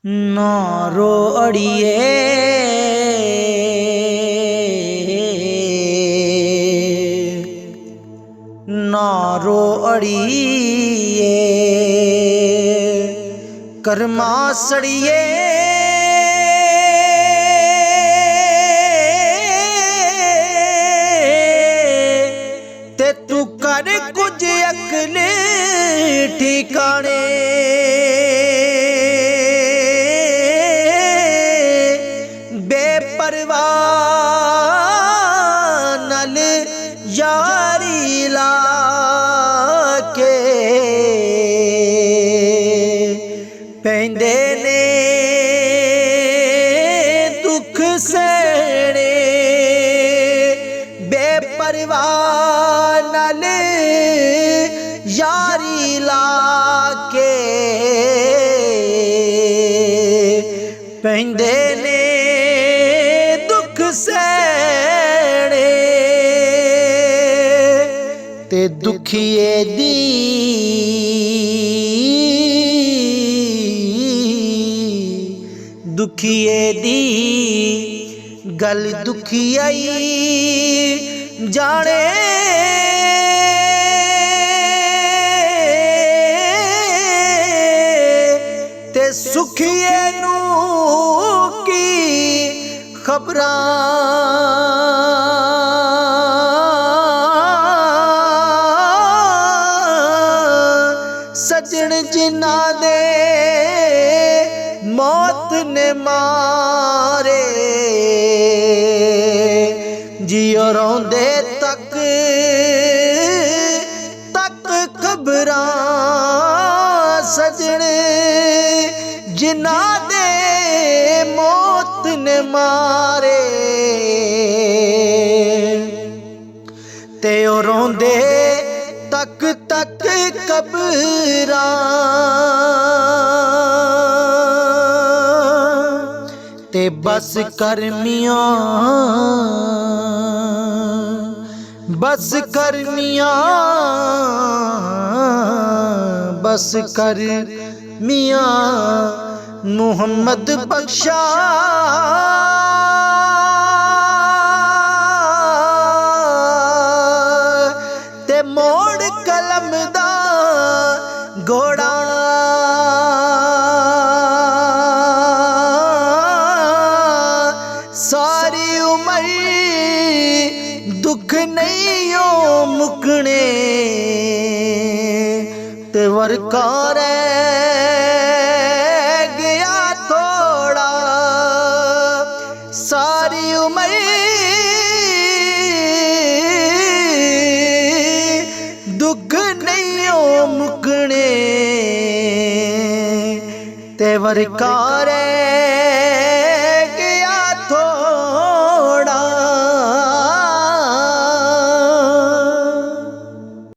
ना रो अड़िए ना रो अड़िए कर्मा सड़िए ते तू कर कुछ अकल ठिकाने बेपरवाह नल यारी ला के पैंदे ने दुख सहने बेपरवाह नल यारी ला के पैंदे ने दुख सहने ते दुखिए दी गल दुखियाई जाने ते सुखिए नू की खबरां सजन जिन्ना दे मौत ने मारे जियो रोंदे तक खबरां सजन जिन्ना दे मौत ने मारे ते ओ रोंदे तक कबरां ते बस कर मियां बस कर मियां बस कर मियां मुहम्मद बख्शा ते मोड़ कलम दा घोड़ा सारी उमर दुख नहीं ओ मुकने ते वरकार गया थोड़ा सारी उमर दुख नहीं ओ मुकने ते वरकार